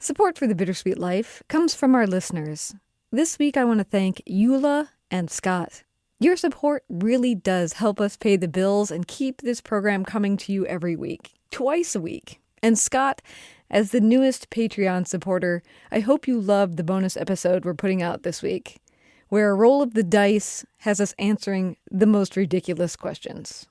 Support for The Bittersweet Life comes from our listeners. This week I want to thank Eula and Scott. Your support really does help us pay the bills and keep this program coming to you every week, twice a week. And Scott, as the newest Patreon supporter, I hope you loved the bonus episode we're putting out this week, where a roll of the dice has us answering the most ridiculous questions.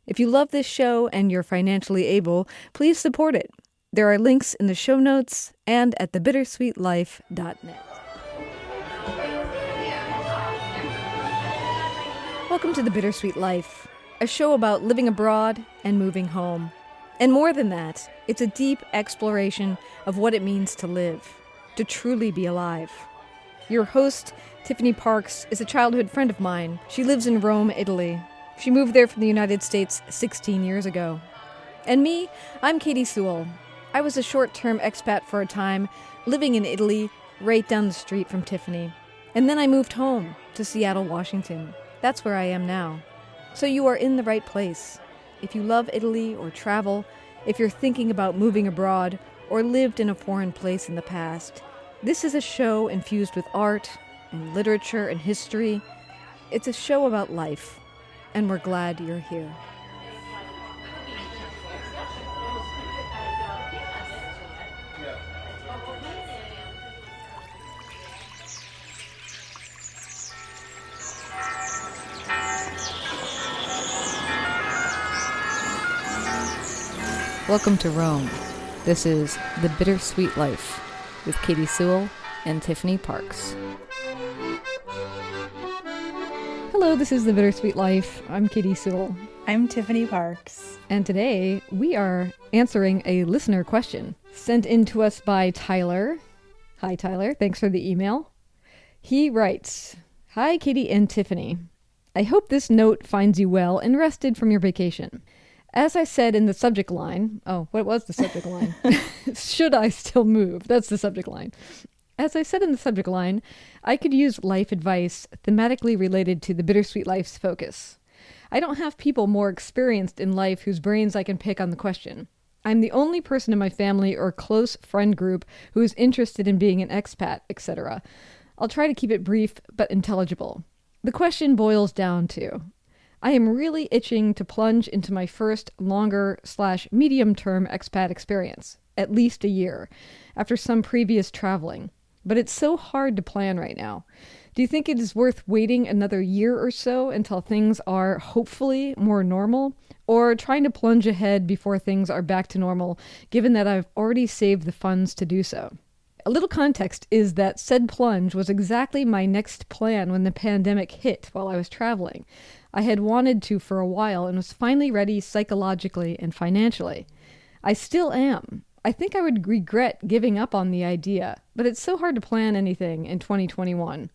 If you love this show and you're financially able, please support it. There are links in the show notes and at thebittersweetlife.net. Welcome to The Bittersweet Life, a show about living abroad and moving home. And more than that, it's a deep exploration of what it means to live, to truly be alive. Your host, Tiffany Parks, is a childhood friend of mine. She lives in Rome, Italy. She moved there from the United States 16 years ago. And me, I'm Katy Sewell. I was a short-term expat for a time, living in Italy, right down the street from Tiffany. And then I moved home to Seattle, Washington. That's where I am now. So you are in the right place. If you love Italy or travel, if you're thinking about moving abroad or lived in a foreign place in the past, this is a show infused with art and literature and history. It's a show about life, and we're glad you're here. Welcome to Rome. This is The Bittersweet Life with Katy Sewell and Tiffany Parks. Hello, this is The Bittersweet Life. I'm Katy Sewell. I'm Tiffany Parks. And today we are answering a listener question sent in to us by Tyler. Hi, Tyler. Thanks for the email. He writes, "Hi, Katy and Tiffany. I hope this note finds you well and rested from your vacation. As I said in the subject line," oh, what was the subject line? Should I still move? That's the subject line. As I said in the subject line, I could use life advice thematically related to the Bittersweet Life's focus. I don't have people more experienced in life whose brains I can pick on the question. I'm the only person in my family or close friend group who is interested in being an expat, etc. I'll try to keep it brief but intelligible. The question boils down to: I am really itching to plunge into my first longer/medium-term expat experience, at least a year, after some previous traveling. But it's so hard to plan right now. Do you think it is worth waiting another year or so until things are hopefully more normal, or trying to plunge ahead before things are back to normal, given that I've already saved the funds to do so? A little context is that said plunge was exactly my next plan when the pandemic hit while I was traveling. I had wanted to for a while and was finally ready psychologically and financially. I still am. I think I would regret giving up on the idea, but it's so hard to plan anything in 2021.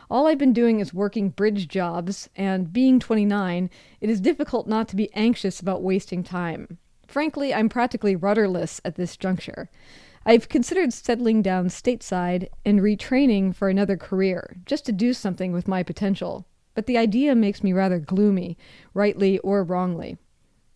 All I've been doing is working bridge jobs, and being 29, it is difficult not to be anxious about wasting time. Frankly, I'm practically rudderless at this juncture. I've considered settling down stateside and retraining for another career, just to do something with my potential. But the idea makes me rather gloomy, rightly or wrongly.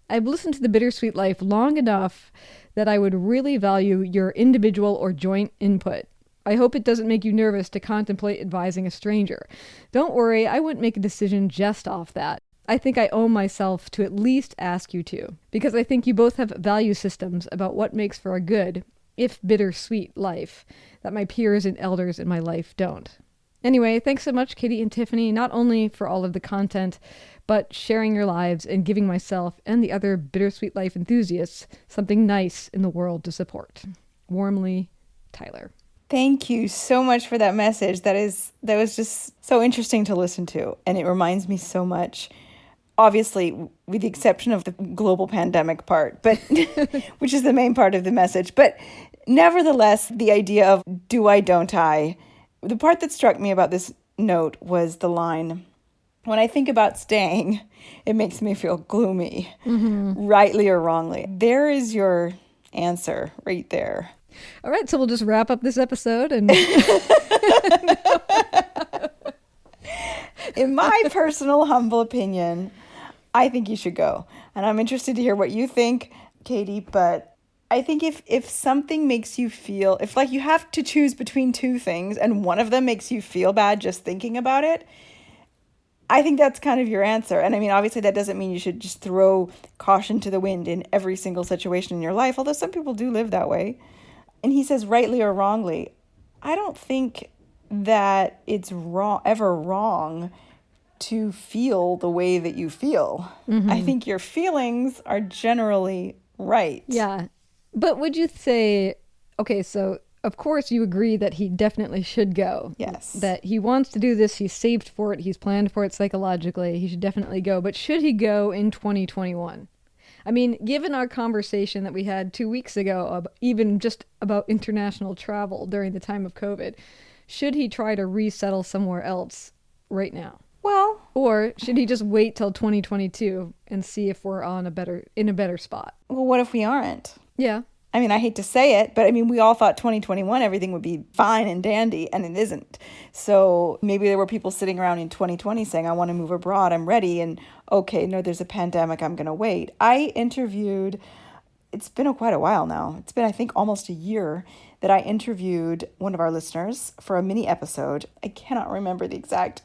I've listened to The Bittersweet Life long enough that I would really value your individual or joint input. I hope it doesn't make you nervous to contemplate advising a stranger. Don't worry, I wouldn't make a decision just off that. I think I owe myself to at least ask you to, because I think you both have value systems about what makes for a good, if bittersweet, life that my peers and elders in my life don't. Anyway, thanks so much, Katy and Tiffany, not only for all of the content, but sharing your lives and giving myself and the other Bittersweet Life enthusiasts something nice in the world to support. Warmly, Tyler. Thank you so much for that message. That was just so interesting to listen to, and it reminds me so much, obviously, with the exception of the global pandemic part, but which is the main part of the message. But nevertheless, the idea of do I, don't I? The part that struck me about this note was the line, "When I think about staying, it makes me feel gloomy," rightly or wrongly. There is your answer right there. All right, so we'll just wrap up this episode and In my personal humble opinion, I think you should go. And I'm interested to hear what you think, Katy, but I think if something makes you feel, if like you have to choose between two things and one of them makes you feel bad just thinking about it, I think that's kind of your answer. And I mean, obviously that doesn't mean you should just throw caution to the wind in every single situation in your life, although some people do live that way. And he says rightly or wrongly. I don't think that it's ever wrong to feel the way that you feel. I think your feelings are generally right. Yeah. But would you say, okay, so of course you agree that he definitely should go. Yes. That he wants to do this, he's saved for it, he's planned for it psychologically, he should definitely go. But should he go in 2021? I mean, given our conversation that we had 2 weeks ago, even just about international travel during the time of COVID, should he try to resettle somewhere else right now? Well, Or should he just wait till 2022 and see if we're in a better spot? well, what if we aren't? Yeah. I mean, I hate to say it, but I mean, we all thought 2021 everything would be fine and dandy, and it isn't. So maybe there were people sitting around in 2020 saying, I want to move abroad, I'm ready, and okay, no, there's a pandemic, I'm going to wait. I interviewed, it's been quite a while now. It's been, I think, almost a year that I interviewed one of our listeners for a mini episode. I cannot remember the exact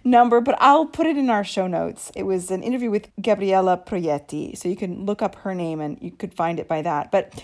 number, but I'll put it in our show notes. It was an interview with Gabriella Proietti, so you can look up her name and you could find it by that. But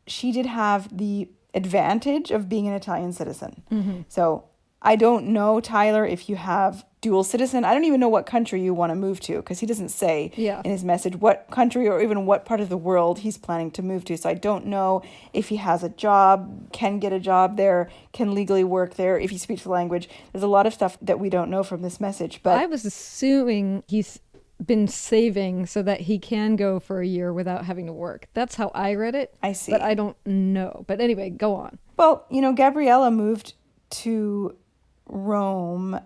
she did have the advantage of being an Italian citizen. So I don't know, Tyler, if you have dual citizen. I don't even know what country you want to move to because he doesn't say in his message what country or even what part of the world he's planning to move to. So I don't know if he has a job, can get a job there, can legally work there, if he speaks the language. There's a lot of stuff that we don't know from this message. But I was assuming he's been saving so that he can go for a year without having to work. That's how I read it. I see. But I don't know. But anyway, go on. Well, you know, Gabriella moved to Rome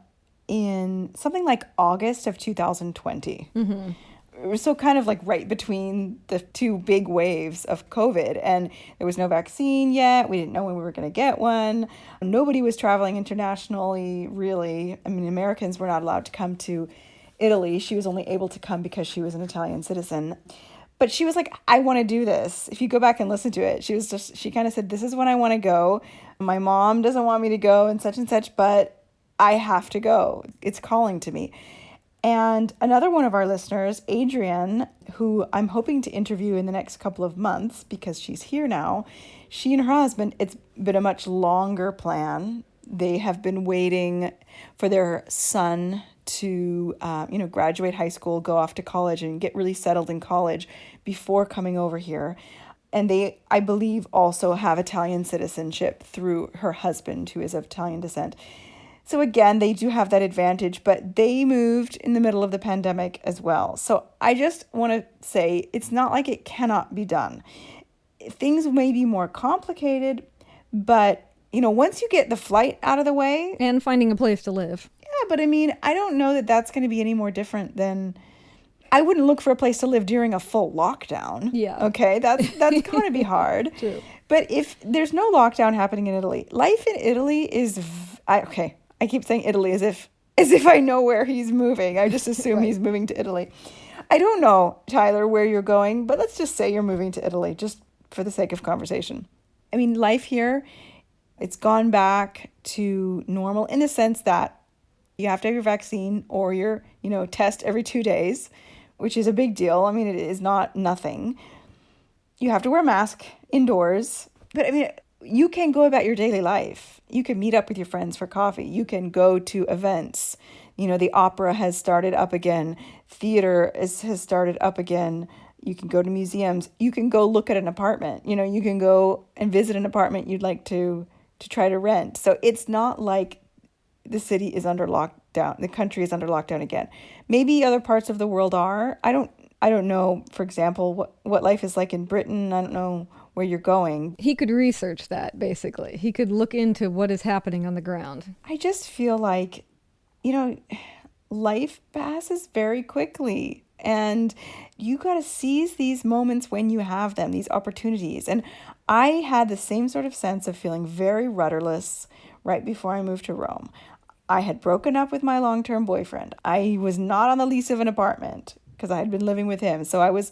in something like August of 2020. It was so kind of like right between the two big waves of COVID, and there was no vaccine yet. We didn't know when we were going to get one. Nobody was traveling internationally, really. I mean, Americans were not allowed to come to Italy. She was only able to come because she was an Italian citizen. But she was like, I want to do this. If you go back and listen to it, she kind of said, this is when I want to go. My mom doesn't want me to go and such, but I have to go. It's calling to me. And another one of our listeners, Adrienne, who I'm hoping to interview in the next couple of months because she's here now, she and her husband, it's been a much longer plan. They have been waiting for their son to, graduate high school, go off to college and get really settled in college before coming over here. And they, I believe, also have Italian citizenship through her husband, who is of Italian descent. So again, they do have that advantage, but they moved in the middle of the pandemic as well. So I just want to say it's not like it cannot be done. Things may be more complicated, but, once you get the flight out of the way. And finding a place to live. Yeah, but I mean, I don't know that that's going to be any more different than... I wouldn't look for a place to live during a full lockdown. Yeah. Okay, that's going to be hard. True. But if there's no lockdown happening in Italy, life in Italy is... okay. I keep saying Italy as if I know where he's moving. I just assume Right. He's moving to Italy. I don't know, Tyler, where you're going, but let's just say you're moving to Italy, just for the sake of conversation. I mean, life here, it's gone back to normal in the sense that you have to have your vaccine or your, test every 2 days, which is a big deal. I mean, it is not nothing. You have to wear a mask indoors. But I mean, you can go about your daily life. You can meet up with your friends for coffee. You can go to events. The opera has started up again. Theater has started up again. You can go to museums. You can go look at an apartment. You can go and visit an apartment you'd like to try to rent. So it's not like the city is under lockdown. The country is under lockdown again. Maybe other parts of the world are. I don't know, for example, what life is like in Britain. I don't know where you're going. He could research that, basically. He could look into what is happening on the ground. I just feel like, life passes very quickly. And you got to seize these moments when you have them, these opportunities. And I had the same sort of sense of feeling very rudderless right before I moved to Rome. I had broken up with my long-term boyfriend. I was not on the lease of an apartment because I had been living with him. So I was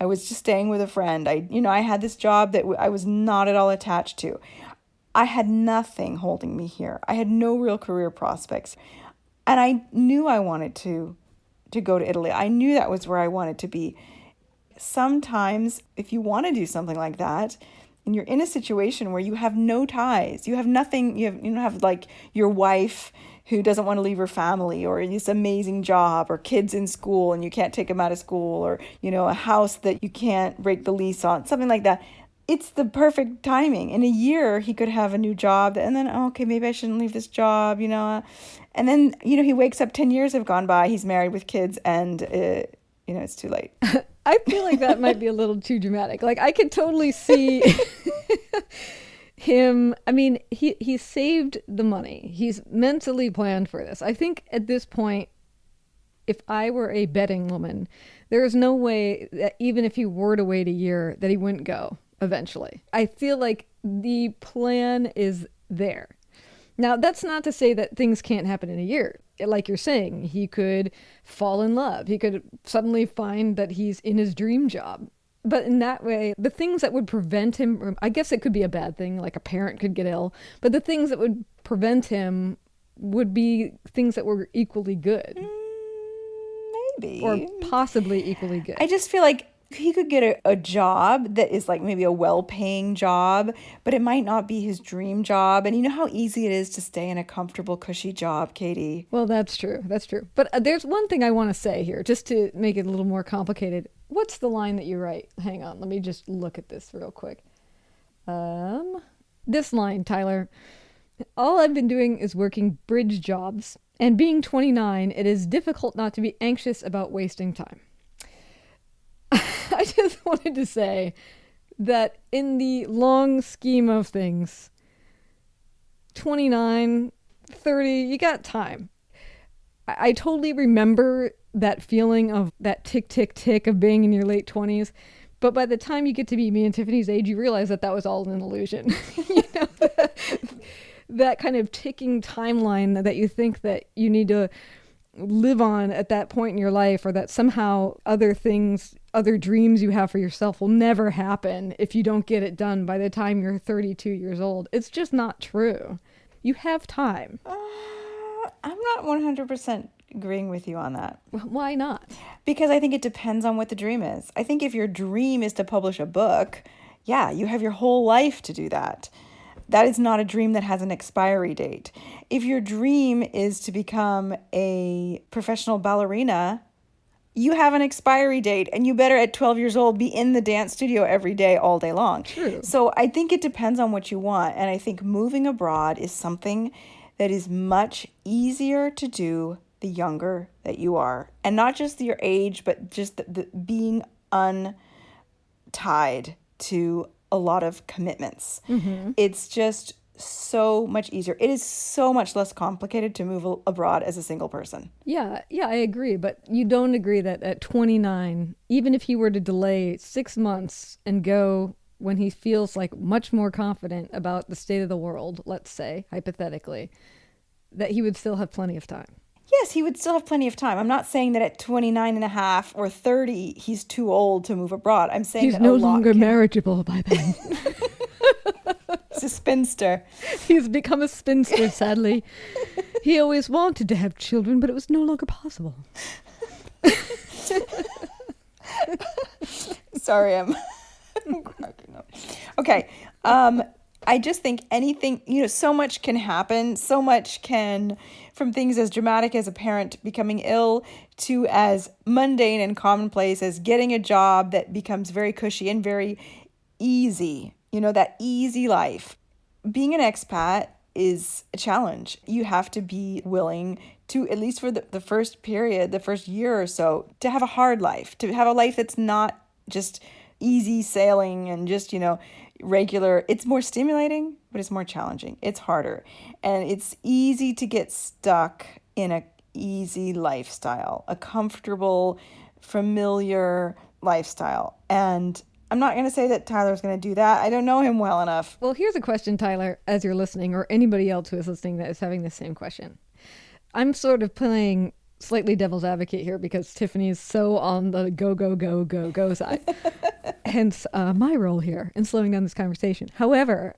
I was just staying with a friend. I had this job that I was not at all attached to. I had nothing holding me here. I had no real career prospects. And I knew I wanted to go to Italy. I knew that was where I wanted to be. Sometimes if you want to do something like that, and you're in a situation where you have no ties, you have nothing, you don't have like your wife who doesn't want to leave her family, or this amazing job, or kids in school and you can't take them out of school, or, a house that you can't break the lease on, something like that. It's the perfect timing. In a year, he could have a new job, and then, okay, maybe I shouldn't leave this job, And then, he wakes up, 10 years have gone by, he's married with kids, and, it's too late. I feel like that might be a little too dramatic. Like, I could totally see him. I mean, he saved the money. He's mentally planned for this. I think at this point, if I were a betting woman, there is no way that even if he were to wait a year, that he wouldn't go eventually. I feel like the plan is there. Now, that's not to say that things can't happen in a year. Like you're saying, he could fall in love. He could suddenly find that he's in his dream job. But in that way, the things that would prevent him, I guess it could be a bad thing, like a parent could get ill, but the things that would prevent him would be things that were equally good. Maybe. Or possibly equally good. I just feel like he could get a job that is like maybe a well-paying job, but it might not be his dream job. And you know how easy it is to stay in a comfortable, cushy job, Katy? Well, that's true. That's true. But there's one thing I want to say here, just to make it a little more complicated. What's the line that you write? Hang on. Let me just look at this real quick. This line, Tyler. All I've been doing is working bridge jobs. And being 29, it is difficult not to be anxious about wasting time. I just wanted to say that in the long scheme of things, 29, 30, you got time. I totally remember that feeling of that tick, tick, tick of being in your late 20s. But by the time you get to be me and Tiffany's age, you realize that was all an illusion. That kind of ticking timeline that you think that you need to live on at that point in your life, or that somehow other things, other dreams you have for yourself will never happen if you don't get it done by the time you're 32 years old. It's just not true. You have time. I'm not 100% agreeing with you on that. Why not? Because I think it depends on what the dream is. I think if your dream is to publish a book, yeah, you have your whole life to do that. That is not a dream that has an expiry date. If your dream is to become a professional ballerina, you have an expiry date, and you better at 12 years old be in the dance studio every day, all day long. True. So I think it depends on what you want. And I think moving abroad is something that is much easier to do the younger that you are. And not just your age, but just the being untied to a lot of commitments. Mm-hmm. It's just so much easier. It is so much less complicated to move abroad as a single person. Yeah, I agree. But you don't agree that at 29, even if he were to delay 6 months and go when he feels like much more confident about the state of the world, let's say, hypothetically, that he would still have plenty of time. Yes, he would still have plenty of time. I'm not saying that at 29 and a half or 30, he's too old to move abroad. I'm saying he's no longer marriageable by then. He's a spinster. He's become a spinster, sadly. He always wanted to have children, but it was no longer possible. Sorry, I'm cracking up. Okay. I just think anything, so much can happen. So much can, from things as dramatic as a parent becoming ill to as mundane and commonplace as getting a job that becomes very cushy and very easy, that easy life. Being an expat is a challenge. You have to be willing to, at least for the first period, the first year or so, to have a hard life, to have a life that's not just easy sailing and just, regular. It's more stimulating, but it's more challenging. It's harder. And it's easy to get stuck in a easy lifestyle, a comfortable, familiar lifestyle. And I'm not going to say that Tyler's going to do that. I don't know him well enough. Well, here's a question, Tyler, as you're listening, or anybody else who is listening that is having the same question. I'm sort of playing slightly devil's advocate here because Tiffany is so on the go, go, go, go, go side. Hence my role here in slowing down this conversation. However,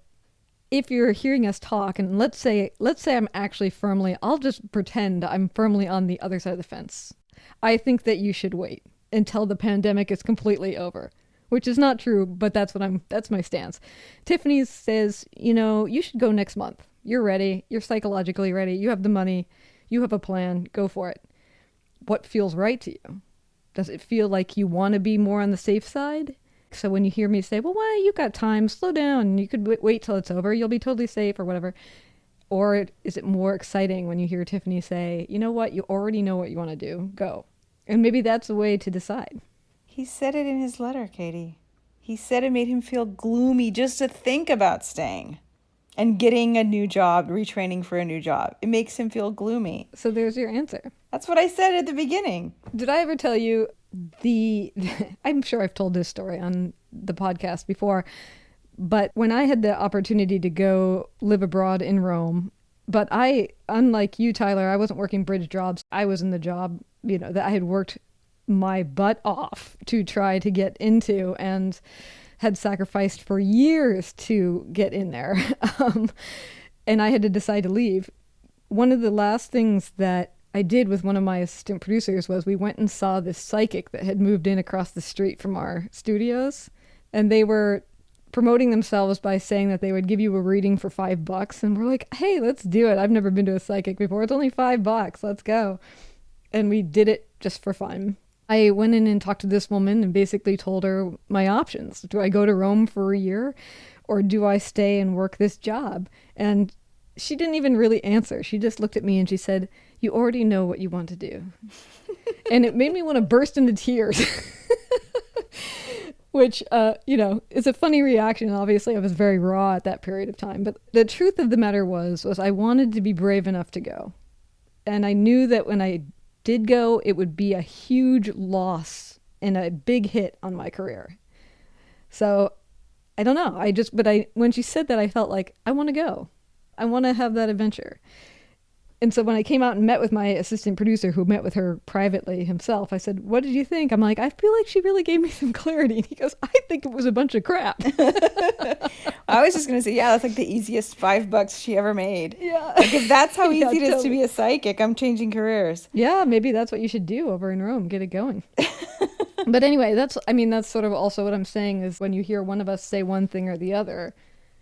if you're hearing us talk, and let's say I'm actually I'll just pretend I'm firmly on the other side of the fence. I think that you should wait until the pandemic is completely over, which is not true, but that's my stance. Tiffany says, you should go next month. You're ready. You're psychologically ready. You have the money. You have a plan. Go for it. What feels right to you? Does it feel like you want to be more on the safe side? So when you hear me say, well, why, you got time, slow down, you could wait till it's over, you'll be totally safe or whatever. Or is it more exciting when you hear Tiffany say, you know what, you already know what you want to do, go. And maybe that's a way to decide. He said it in his letter, Katy. He said it made him feel gloomy just to think about staying and getting a new job, retraining for a new job. It makes him feel gloomy. So there's your answer. That's what I said at the beginning. Did I ever tell you I'm sure I've told this story on the podcast before, but when I had the opportunity to go live abroad in Rome, but unlike you, Tyler, I wasn't working bridge jobs. I was in the job, that I had worked my butt off to try to get into and had sacrificed for years to get in there. And I had to decide to leave. One of the last things that I did with one of my assistant producers was we went and saw this psychic that had moved in across the street from our studios. And they were promoting themselves by saying that they would give you a reading for $5. And we're like, hey, let's do it. I've never been to a psychic before. It's only $5. Let's go. And we did it just for fun. I went in and talked to this woman and basically told her my options. Do I go to Rome for a year or do I stay and work this job? And she didn't even really answer. She just looked at me and she said, you already know what you want to do. And it made me want to burst into tears, which, is a funny reaction. Obviously, I was very raw at that period of time. But the truth of the matter was I wanted to be brave enough to go. And I knew that when I did go, it would be a huge loss and a big hit on my career. So I don't know. When she said that, I felt like I want to go. I want to have that adventure. And so when I came out and met with my assistant producer who met with her privately himself, I said, what did you think? I'm like, I feel like she really gave me some clarity. And he goes, I think it was a bunch of crap. I was just going to say, yeah, that's like the easiest $5 she ever made. Yeah. Like if that's how easy it is totally. to be a psychic, I'm changing careers. Yeah, maybe that's what you should do over in Rome. Get it going. But anyway, that's sort of also what I'm saying is when you hear one of us say one thing or the other,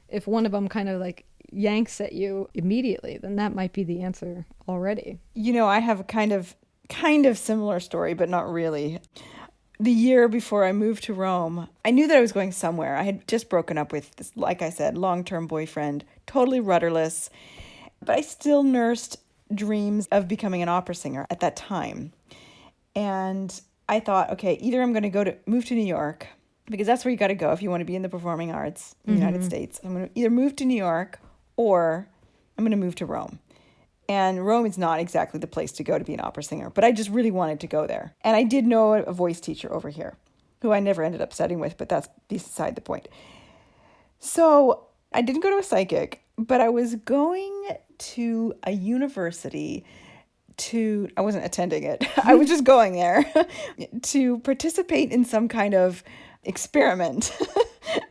if one of them kind of like yanks at you immediately, then that might be the answer already. I have a kind of similar story, but not really. The year before I moved to Rome, I knew that I was going somewhere. I had just broken up with this, like I said, long-term boyfriend, totally rudderless, but I still nursed dreams of becoming an opera singer at that time. And I thought, okay, either I'm going to move to New York, because that's where you got to go if you want to be in the performing arts in the United States. I'm going to either move to New York or I'm going to move to Rome. And Rome is not exactly the place to go to be an opera singer, but I just really wanted to go there. And I did know a voice teacher over here, who I never ended up studying with, but that's beside the point. So I didn't go to a psychic, but I was going to a university I wasn't attending it. I was just going there to participate in some kind of experiment.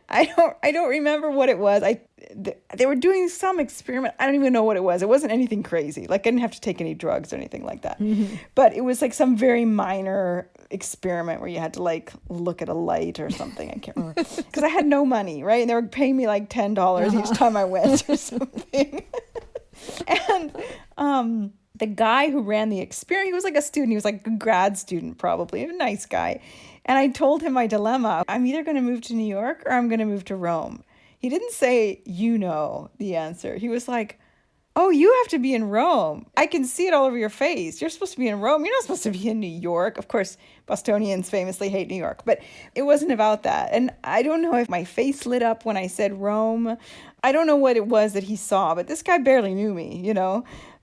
I don't remember what it was. They were doing some experiment. I don't even know what it was. It wasn't anything crazy. Like I didn't have to take any drugs or anything like that. Mm-hmm. But it was like some very minor experiment where you had to like look at a light or something. I can't remember because I had no money, right? And they were paying me like $10 each time I went or something. And the guy who ran the experiment, he was like a student. He was like a grad student, probably a nice guy. And I told him my dilemma. I'm either going to move to New York or I'm going to move to Rome. He didn't say, the answer. He was like, oh, you have to be in Rome. I can see it all over your face. You're supposed to be in Rome. You're not supposed to be in New York. Of course, Bostonians famously hate New York, but it wasn't about that. And I don't know if my face lit up when I said Rome. I don't know what it was that he saw, but this guy barely knew me,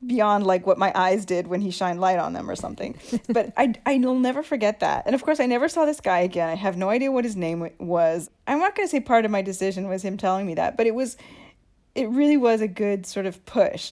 beyond like what my eyes did when he shined light on them or something. But I'll never forget that. And of course, I never saw this guy again. I have no idea what his name was. I'm not going to say part of my decision was him telling me that, but it really was a good sort of push.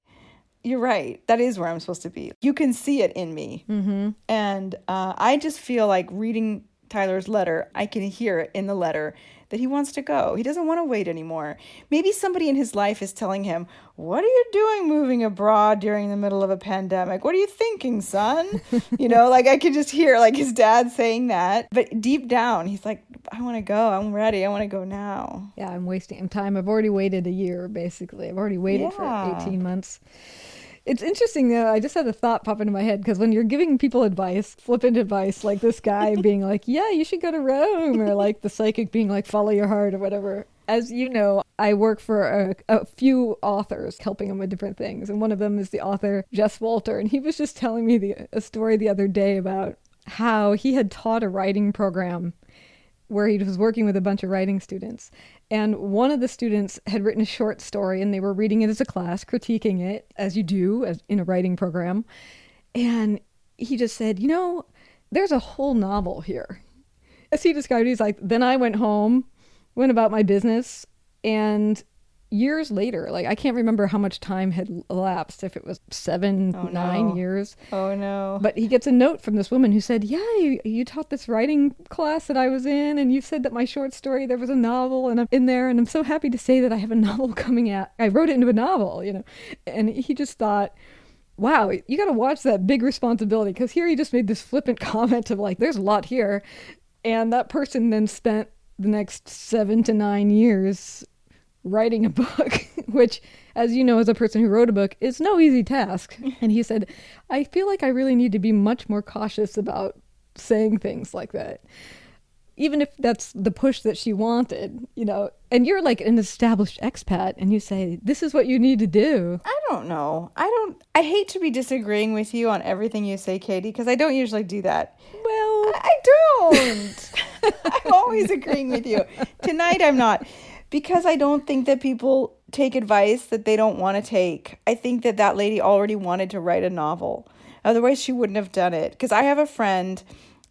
you're right. That is where I'm supposed to be. You can see it in me. Mm-hmm. And I just feel like reading Tyler's letter, I can hear it in the letter that he wants to go. He doesn't want to wait anymore. Maybe somebody in his life is telling him, what are you doing moving abroad during the middle of a pandemic? What are you thinking, son? Like I could just hear like his dad saying that. But deep down, he's like, I want to go. I'm ready. I want to go now. Yeah, I'm wasting time. I've already waited a year, basically. I've already waited for 18 months. It's interesting, though. I just had a thought pop into my head because when you're giving people advice, flippant advice, like this guy being like, yeah, you should go to Rome, or like the psychic being like, follow your heart or whatever. As you know, I work for a few authors helping them with different things. And one of them is the author, Jess Walter. And he was just telling me a story the other day about how he had taught a writing program where he was working with a bunch of writing students. And one of the students had written a short story and they were reading it as a class, critiquing it, as you do as in a writing program. And he just said, there's a whole novel here. As he described it, he's like, then I went home, went about my business, and years later, like I can't remember how much time had elapsed, if it was 9 years. Oh no. But he gets a note from this woman who said, yeah, you taught this writing class that I was in, and you said that my short story, there was a novel and I'm in there, and I'm so happy to say that I have a novel coming out. I wrote it into a novel, And he just thought, wow, you got to watch that big responsibility, because here he just made this flippant comment of like, there's a lot here. And that person then spent the next 7 to 9 years writing a book, which, as you know, as a person who wrote a book, is no easy task. And he said, I feel like I really need to be much more cautious about saying things like that. Even if that's the push that she wanted, and you're like an established expat and you say, this is what you need to do. I don't know. I hate to be disagreeing with you on everything you say, Katy, because I don't usually do that. Well, I don't. I'm always agreeing with you. Tonight I'm not. Because I don't think that people take advice that they don't want to take. I think that lady already wanted to write a novel. Otherwise, she wouldn't have done it. Because I have a friend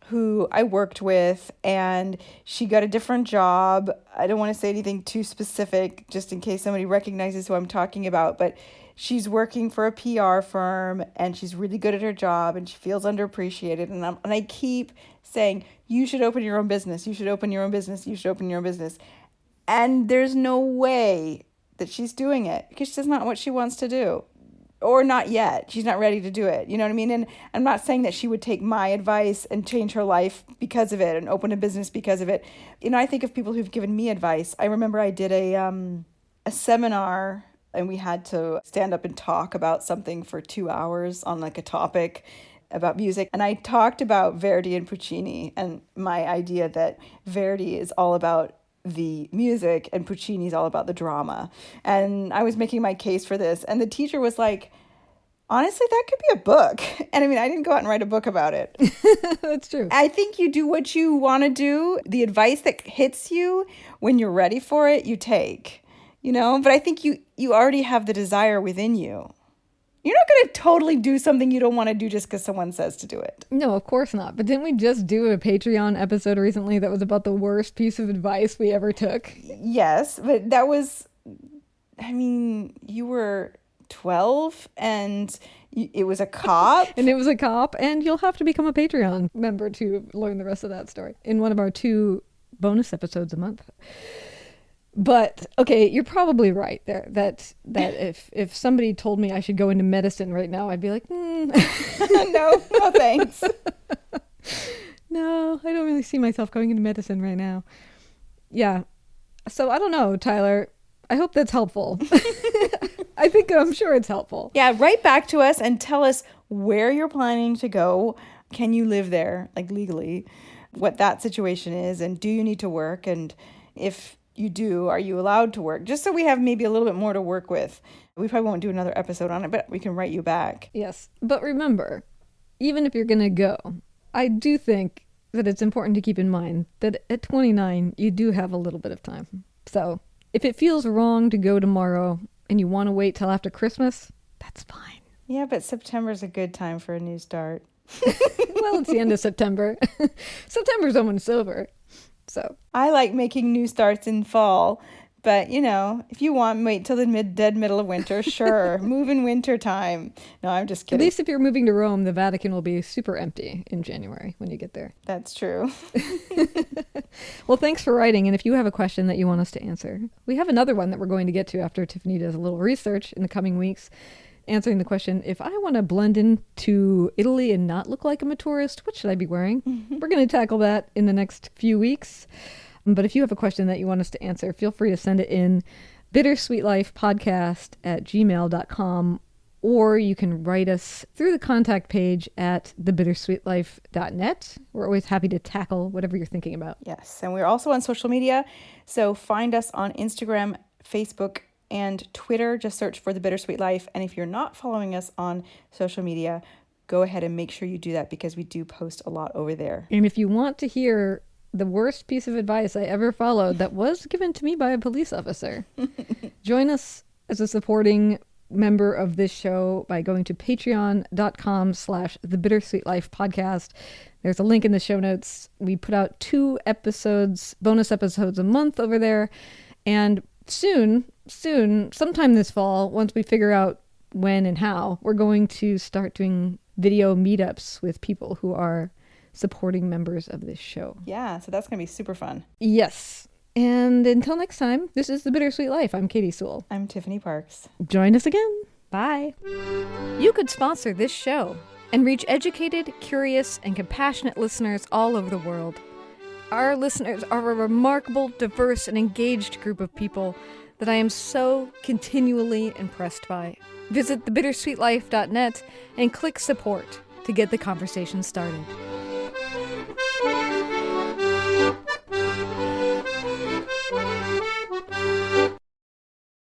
who I worked with, and she got a different job. I don't want to say anything too specific, just in case somebody recognizes who I'm talking about. But she's working for a PR firm, and she's really good at her job, and she feels underappreciated. And I keep saying, you should open your own business. You should open your own business. You should open your own business. And there's no way that she's doing it because that's not what she wants to do, or not yet. She's not ready to do it. You know what I mean? And I'm not saying that she would take my advice and change her life because of it and open a business because of it. I think of people who've given me advice. I remember I did a seminar, and we had to stand up and talk about something for 2 hours on like a topic about music. And I talked about Verdi and Puccini and my idea that Verdi is all about the music and Puccini's all about the drama. And I was making my case for this. And the teacher was like, honestly, that could be a book. And I didn't go out and write a book about it. That's true. I think you do what you want to do. The advice that hits you when you're ready for it, you take, but I think you already have the desire within you. You're not going to totally do something you don't want to do just because someone says to do it. No, of course not. But didn't we just do a Patreon episode recently that was about the worst piece of advice we ever took? Yes, but that was, you were 12 and it was a cop. And it was a cop, and you'll have to become a Patreon member to learn the rest of that story in one of our 2 bonus episodes a month. But, okay, you're probably right there, that if somebody told me I should go into medicine right now, I'd be like, No, thanks. No, I don't really see myself going into medicine right now. Yeah. So, I don't know, Tyler. I hope that's helpful. I'm sure it's helpful. Yeah, write back to us and tell us where you're planning to go. Can you live there, like legally? What that situation is, and do you need to work? And if you do, are you allowed to work? Just so we have maybe a little bit more to work with. We probably won't do another episode on it, but we can write you back. Yes. But remember, even if you're going to go, I do think that it's important to keep in mind that at 29, you do have a little bit of time. So if it feels wrong to go tomorrow and you want to wait till after Christmas, that's fine. Yeah, but September's a good time for a new start. Well, it's the end of September. September's almost over. So I like making new starts in fall, But, if you want, wait till the dead middle of winter. Sure. Move in winter time. No, I'm just At kidding. least if you're moving to Rome, the Vatican will be super empty in January when you get there. That's true. Well, thanks for writing. And if you have a question that you want us to answer, we have another one that we're going to get to after Tiffany does a little research in the coming weeks, answering the question, if I want to blend into Italy and not look like I'm a tourist, what should I be wearing? We're going to tackle that in the next few weeks. But if you have a question that you want us to answer, feel free to send it in bittersweetlifepodcast@gmail.com, or you can write us through the contact page at thebittersweetlife.net. We're always happy to tackle whatever you're thinking about. Yes, and we're also on social media. So find us on Instagram, Facebook, and Twitter. Just search for The Bittersweet Life. And if you're not following us on social media, go ahead and make sure you do that, because we do post a lot over there. And if you want to hear the worst piece of advice I ever followed that was given to me by a police officer, join us as a supporting member of this show by going to patreon.com/thebittersweetlifepodcast. There's a link in the show notes. We put out 2 bonus episodes a month over there. And soon, sometime this fall, once we figure out when and how, we're going to start doing video meetups with people who are supporting members of this show. Yeah, so that's going to be super fun. Yes. And until next time, this is The Bittersweet Life. I'm Katy Sewell. I'm Tiffany Parks. Join us again. Bye. You could sponsor this show and reach educated, curious, and compassionate listeners all over the world. Our listeners are a remarkable, diverse, and engaged group of people that I am so continually impressed by. Visit thebittersweetlife.net and click support to get the conversation started.